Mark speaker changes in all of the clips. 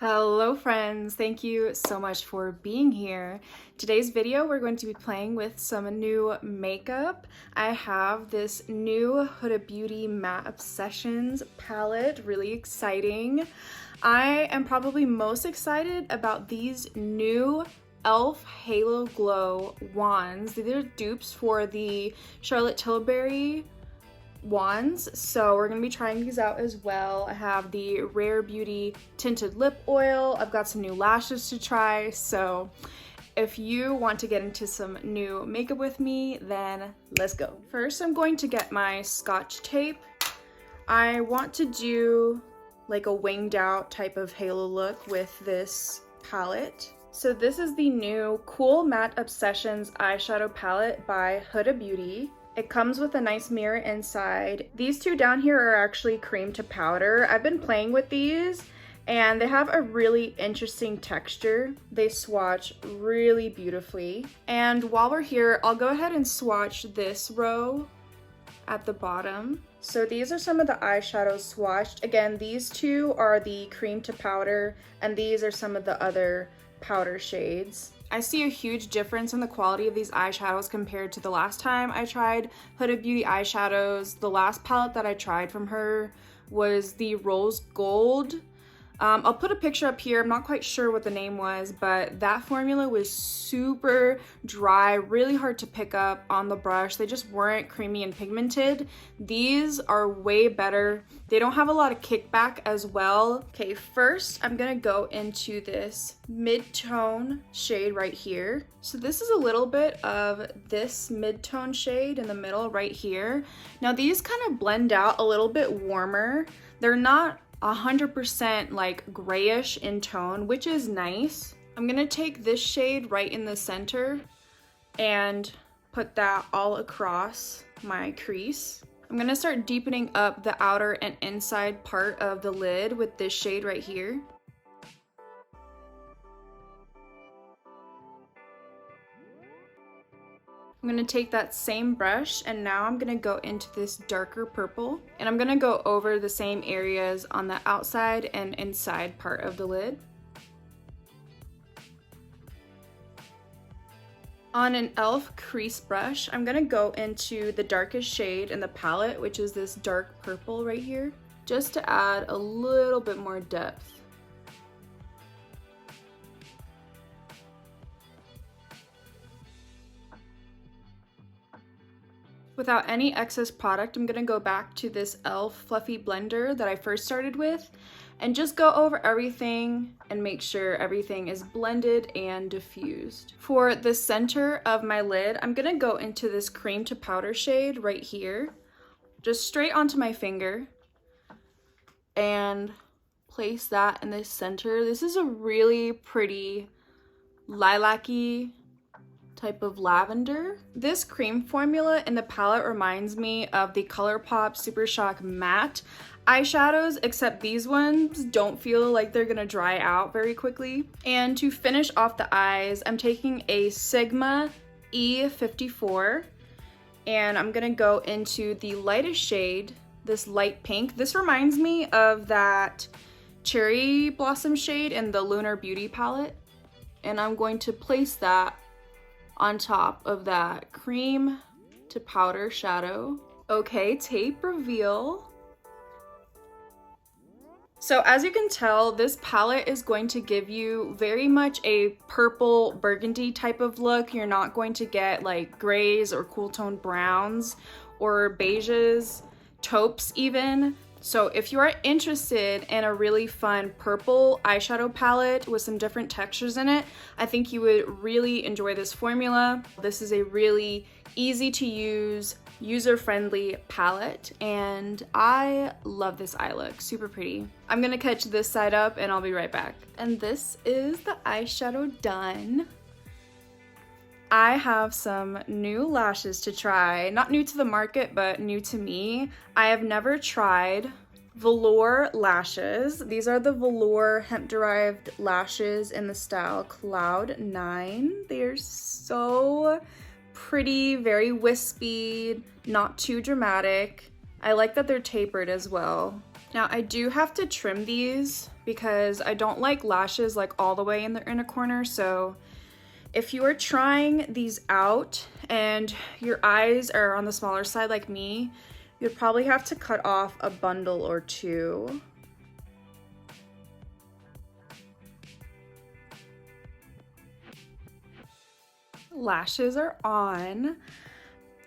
Speaker 1: Hello friends, thank you so much for being here. Today's video we're going to be playing with some new makeup. I have this new Huda Beauty Matte Obsessions palette, really exciting. I am probably most excited about these new e.l.f. Halo Glow wands. These are dupes for the Charlotte Tilbury wands, so we're gonna be trying these out as well. I have the Rare Beauty tinted lip oil. I've got some new lashes to try, so if you want to get into some new makeup with me, then let's go. First, I'm going to get my Scotch tape. I want to do like a winged out type of halo look with this palette. So this is the new Cool Matte Obsessions eyeshadow palette by Huda Beauty. It comes with a nice mirror inside. These two down here are actually cream to powder. I've been playing with these and they have a really interesting texture. They swatch really beautifully. And while we're here, I'll go ahead and swatch this row at the bottom. So these are some of the eyeshadows swatched. Again, these two are the cream to powder and these are some of the other powder shades. I see a huge difference in the quality of these eyeshadows compared to the last time I tried Huda Beauty eyeshadows. The last palette that I tried from her was the Rose Gold. I'll put a picture up here. I'm not quite sure what the name was, but that formula was super dry, really hard to pick up on the brush. They just weren't creamy and pigmented. These are way better. They don't have a lot of kickback as well. Okay, first I'm gonna go into this mid-tone shade right here. So this is a little bit of this mid-tone shade in the middle right here. Now these kind of blend out a little bit warmer. They're not 100% like grayish in tone, which is nice. I'm gonna take this shade right in the center and put that all across my crease. I'm gonna start deepening up the outer and inside part of the lid with this shade right here. I'm gonna take that same brush and now I'm gonna go into this darker purple and I'm gonna go over the same areas on the outside and inside part of the lid. On an e.l.f. crease brush, I'm gonna go into the darkest shade in the palette, which is this dark purple right here, just to add a little bit more depth. Without any excess product, I'm gonna go back to this e.l.f. Fluffy Blender that I first started with and just go over everything and make sure everything is blended and diffused. For the center of my lid, I'm gonna go into this cream to powder shade right here, just straight onto my finger and place that in the center. This is a really pretty lilac-y type of lavender. This cream formula in the palette reminds me of the ColourPop Super Shock Matte eyeshadows, except these ones don't feel like they're gonna dry out very quickly. And to finish off the eyes, I'm taking a Sigma E54 and I'm gonna go into the lightest shade, this light pink. This reminds me of that cherry blossom shade in the Lunar Beauty palette. And I'm going to place that on top of that cream to powder shadow. Okay, tape reveal. So as you can tell, this palette is going to give you very much a purple burgundy type of look. You're not going to get like grays or cool tone browns or beiges, taupes even. So if you are interested in a really fun purple eyeshadow palette with some different textures in it, I think you would really enjoy this formula. This is a really easy to use, user-friendly palette, and I love this eye look, super pretty. I'm gonna catch this side up and I'll be right back. And this is the eyeshadow done. I have some new lashes to try. Not new to the market, but new to me. I have never tried Velour lashes. These are the Velour hemp-derived lashes in the style Cloud 9. They are so pretty, very wispy, not too dramatic. I like that they're tapered as well. Now I do have to trim these because I don't like lashes like all the way in the inner corner. So if you are trying these out and your eyes are on the smaller side like me, you'll probably have to cut off a bundle or two. Lashes are on.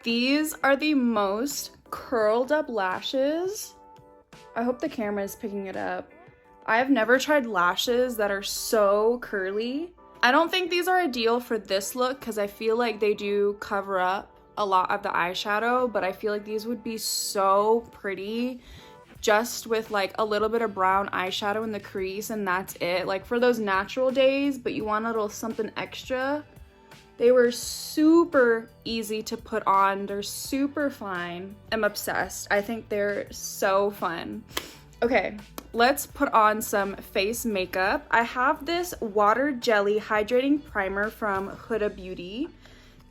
Speaker 1: These are the most curled up lashes. I hope the camera is picking it up. I've never tried lashes that are so curly. I don't think these are ideal for this look because I feel like they do cover up a lot of the eyeshadow, but I feel like these would be so pretty just with like a little bit of brown eyeshadow in the crease and that's it. Like for those natural days, but you want a little something extra. They were super easy to put on. They're super fine. I'm obsessed. I think they're so fun. Okay, let's put on some face makeup. I have this Water Jelly Hydrating Primer from Huda Beauty.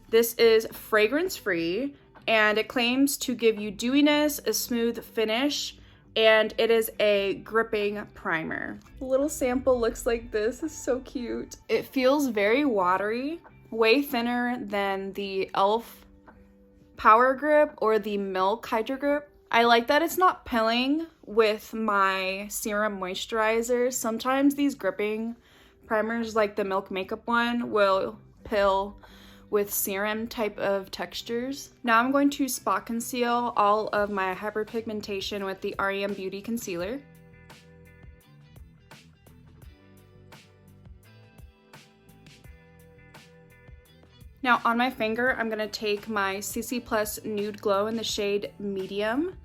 Speaker 1: This is fragrance free and it claims to give you dewiness, a smooth finish, and it is a gripping primer. The little sample looks like this. It's so cute. It feels very watery. Way thinner than the e.l.f. Power Grip or the Milk Hydrogrip. I like that it's not pilling with my serum moisturizer. Sometimes these gripping primers like the Milk Makeup one will pill with serum type of textures. Now I'm going to spot conceal all of my hyperpigmentation with the REM Beauty Concealer. Now on my finger, I'm gonna take my CC Plus Nude Glow in the shade Medium.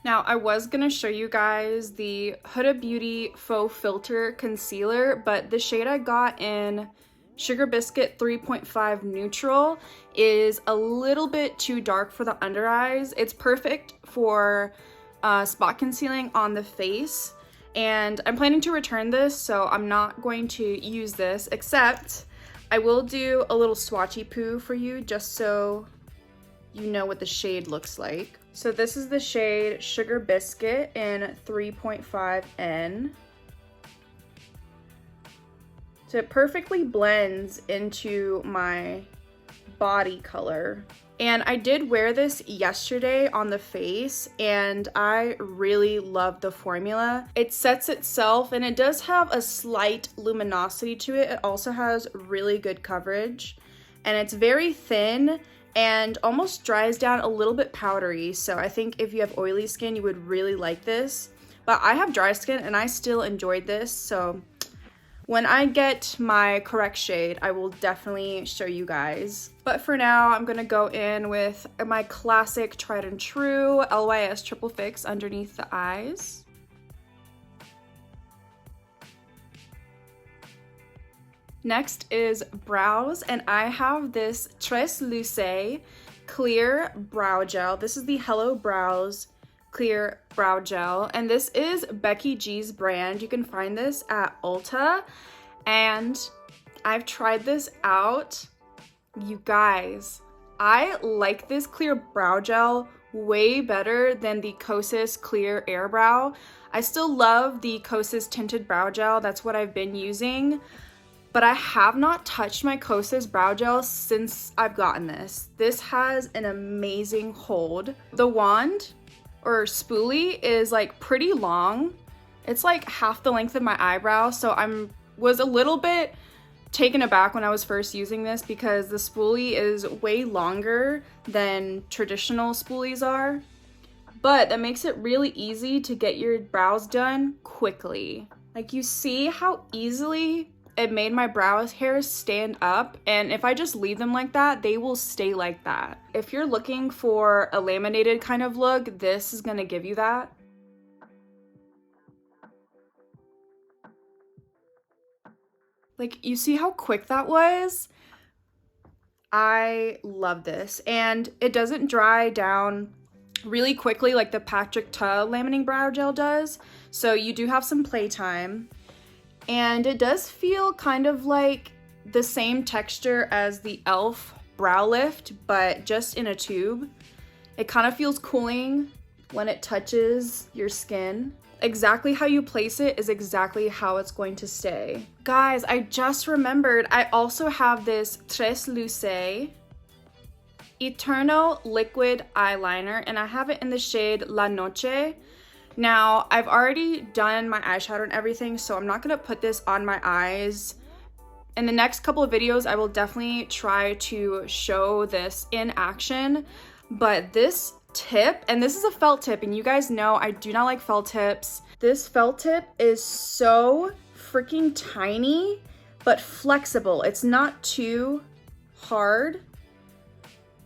Speaker 1: Now I was gonna show you guys the Huda Beauty Faux Filter Concealer, but the shade I got in Sugar Biscuit 3.5 Neutral is a little bit too dark for the under eyes. It's perfect for spot concealing on the face, and I'm planning to return this, so I'm not going to use this, except I will do a little swatchy poo for you just so you know what the shade looks like. So this is the shade Sugar Biscuit in 3.5N. So it perfectly blends into my body color. And I did wear this yesterday on the face and I really love the formula. It sets itself and it does have a slight luminosity to it. It also has really good coverage and it's very thin and almost dries down a little bit powdery. So I think if you have oily skin, you would really like this. But I have dry skin and I still enjoyed this. So when I get my correct shade, I will definitely show you guys. But for now, I'm gonna go in with my classic tried and true LYS Triple Fix underneath the eyes. Next is brows, and I have this Tres Luce Clear Brow Gel. This is the Hello Brows Clear Brow Gel, and this is Becky G's brand. You can find this at Ulta, and I've tried this out. You guys, I like this clear brow gel way better than the Kosas Clear Air Brow. I still love the Kosas Tinted Brow Gel. That's what I've been using, but I have not touched my Kosas brow gel since I've gotten this. This has an amazing hold. The wand or spoolie is like pretty long. It's like half the length of my eyebrow, so was a little bit taken aback when I was first using this because the spoolie is way longer than traditional spoolies are, but that makes it really easy to get your brows done quickly. Like, you see how easily it made my brow hairs stand up, and if I just leave them like that, they will stay like that. If you're looking for a laminated kind of look, this is gonna give you that. Like, you see how quick that was? I love this, and it doesn't dry down really quickly like the Patrick Ta laminating brow gel does, so you do have some playtime. And it does feel kind of like the same texture as the e.l.f. brow lift, but just in a tube. It kind of feels cooling when it touches your skin. Exactly how you place it is exactly how it's going to stay. Guys, I just remembered I also have this Tres Luce Eternal Liquid Eyeliner, and I have it in the shade La Noche. Now, I've already done my eyeshadow and everything, so I'm not gonna put this on my eyes. In the next couple of videos, I will definitely try to show this in action, but this tip, and this is a felt tip, and you guys know I do not like felt tips. This felt tip is so freaking tiny, but flexible. It's not too hard,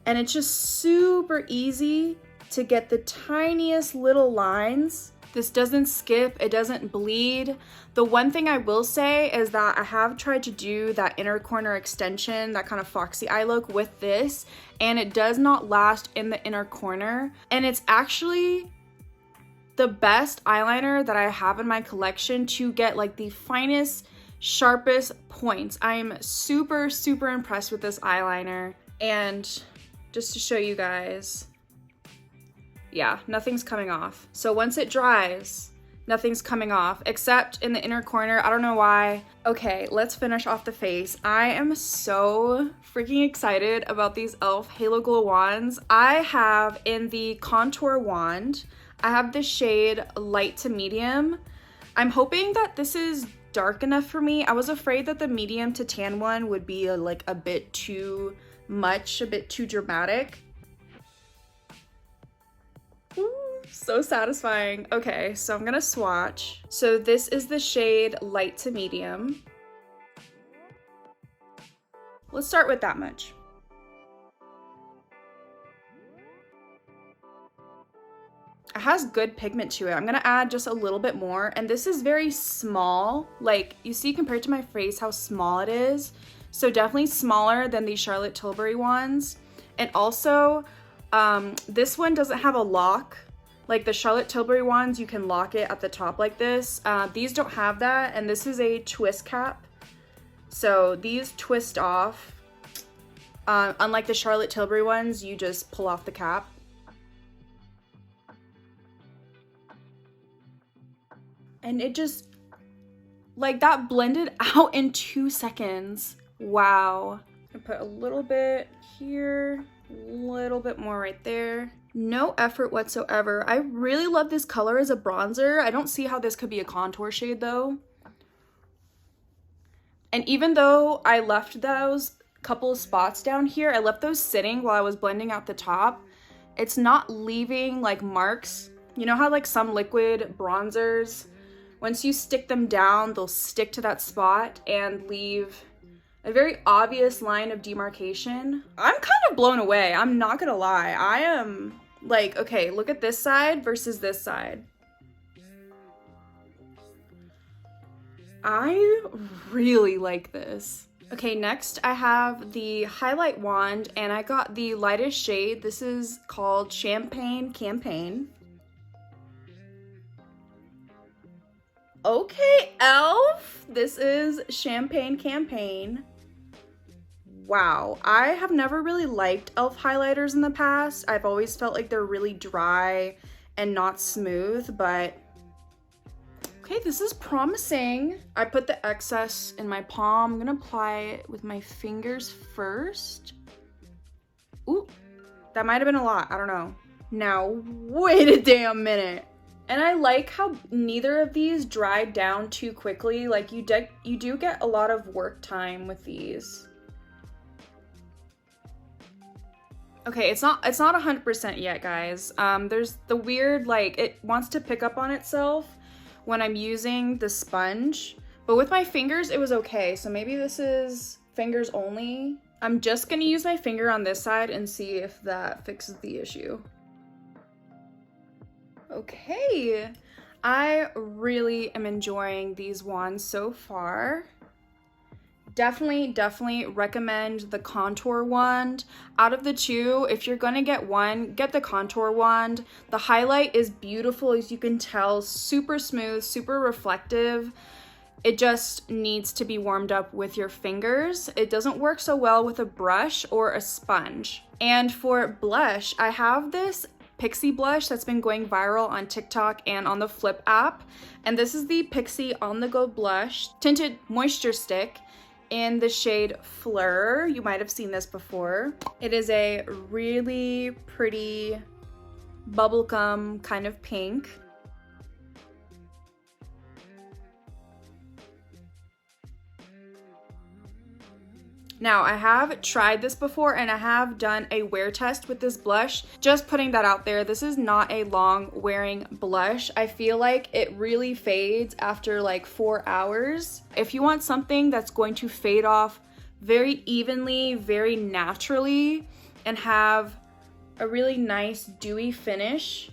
Speaker 1: and it's just super easy to get the tiniest little lines. This doesn't skip, it doesn't bleed. The one thing I will say is that I have tried to do that inner corner extension, that kind of foxy eye look with this, and it does not last in the inner corner. And it's actually the best eyeliner that I have in my collection to get like the finest, sharpest points. I'm super, super impressed with this eyeliner. And just to show you guys, yeah, nothing's coming off. So once it dries, nothing's coming off except in the inner corner. I don't know why. Okay, let's finish off the face. I am so freaking excited about these e.l.f. Halo Glow wands. I have in the contour wand, I have the shade light to medium. I'm hoping that this is dark enough for me. I was afraid that the medium to tan one would be like a bit too much, a bit too dramatic. Ooh, so satisfying. Okay, so I'm gonna swatch. So this is the shade light to medium. Let's start with that much. It has good pigment to it. I'm gonna add just a little bit more, and this is very small. Like, you see compared to my face how small it is. So definitely smaller than the Charlotte Tilbury ones. And also, this one doesn't have a lock. Like the Charlotte Tilbury ones, you can lock it at the top like this. These don't have that, and this is a twist cap. So these twist off. Unlike the Charlotte Tilbury ones, you just pull off the cap. And it just, like, that blended out in 2 seconds. Wow. I put a little bit here, a little bit more right there. No effort whatsoever. I really love this color as a bronzer. I don't see how this could be a contour shade though. And even though I left those couple of spots down here, I left those sitting while I was blending out the top, it's not leaving like marks. You know how like some liquid bronzers, once you stick them down, they'll stick to that spot and leave a very obvious line of demarcation. I'm kind of blown away. I'm not gonna lie. I am like, okay, look at this side versus this side. I really like this. Okay, next I have the highlight wand, and I got the lightest shade. This is called Champagne Campaign. Okay, e.l.f. This is Champagne Campaign. Wow, I have never really liked e.l.f. highlighters in the past. I've always felt like they're really dry and not smooth, but okay, this is promising. I put the excess in my palm. I'm gonna apply it with my fingers first. Ooh, that might have been a lot, I don't know. Now, wait a damn minute. And I like how neither of these dried down too quickly. Like you do get a lot of work time with these. Okay, it's not 100% yet, guys. There's the weird, like, it wants to pick up on itself when I'm using the sponge. But with my fingers, it was okay. So maybe this is fingers only. I'm just gonna use my finger on this side and see if that fixes the issue. Okay, I really am enjoying these wands so far. Definitely recommend the contour wand. Out of the two, if you're gonna get one, get the contour wand. The highlight is beautiful, as you can tell, super smooth, super reflective. It just needs to be warmed up with your fingers. It doesn't work so well with a brush or a sponge. And for blush, I have this Pixi blush that's been going viral on TikTok and on the Flip app. And this is the Pixi On The Go Blush Tinted Moisture Stick in the shade Fleur. You might have seen this before. It is a really pretty bubblegum kind of pink. Now, I have tried this before and I have done a wear test with this blush. Just putting that out there, this is not a long wearing blush. I feel like it really fades after like 4 hours. If you want something that's going to fade off very evenly, very naturally, and have a really nice dewy finish,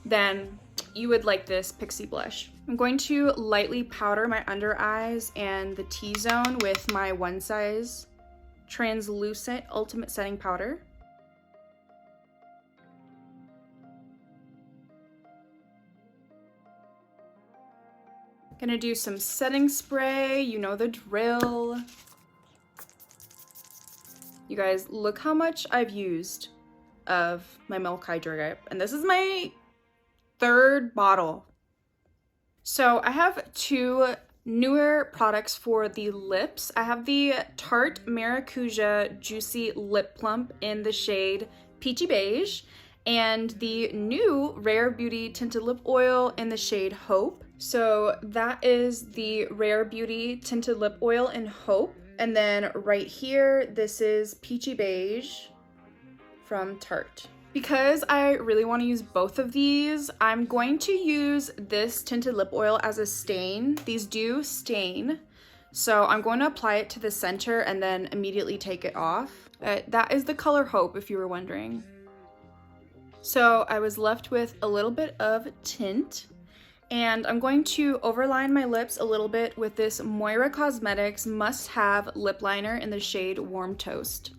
Speaker 1: then you would like this Pixi blush. I'm going to lightly powder my under eyes and the T-zone with my One Size translucent ultimate setting powder. Gonna do some setting spray, you know the drill. You guys, look how much I've used of my Milk Hydrogrip, and this is my 3rd bottle. So I have 2 newer products for the lips. I have the Tarte Maracuja Juicy Lip Plump in the shade Peachy Beige, and the new Rare Beauty Tinted Lip Oil in the shade Hope. So that is the Rare Beauty Tinted Lip Oil in Hope. And then right here, this is Peachy Beige from Tarte. Because I really want to use both of these, I'm going to use this tinted lip oil as a stain. These do stain, so I'm going to apply it to the center and then immediately take it off. That is the color Hope, if you were wondering. So I was left with a little bit of tint, and I'm going to overline my lips a little bit with this Moira Cosmetics Must Have Lip Liner in the shade Warm Toast.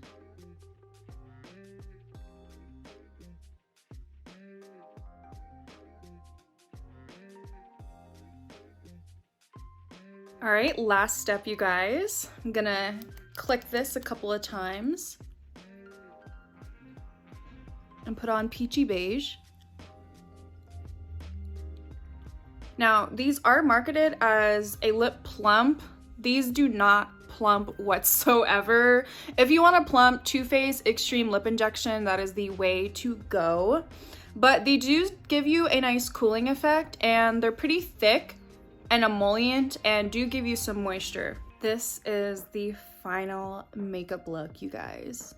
Speaker 1: All right, last step, you guys. I'm gonna click this a couple of times and put on Peachy Beige. Now, these are marketed as a lip plump. These do not plump whatsoever. If you want a plump Too Faced Extreme Lip Injection, that is the way to go. But they do give you a nice cooling effect, and they're pretty thick and emollient and do give you some moisture. This is the final makeup look, you guys.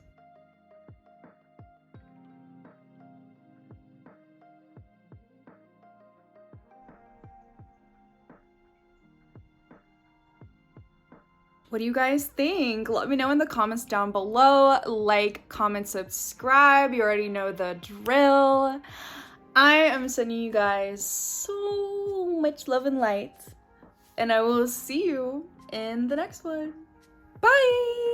Speaker 1: What do you guys think? Let me know in the comments down below. Like, comment, subscribe. You already know the drill. I am sending you guys so much love and light, and I will see you in the next one. Bye!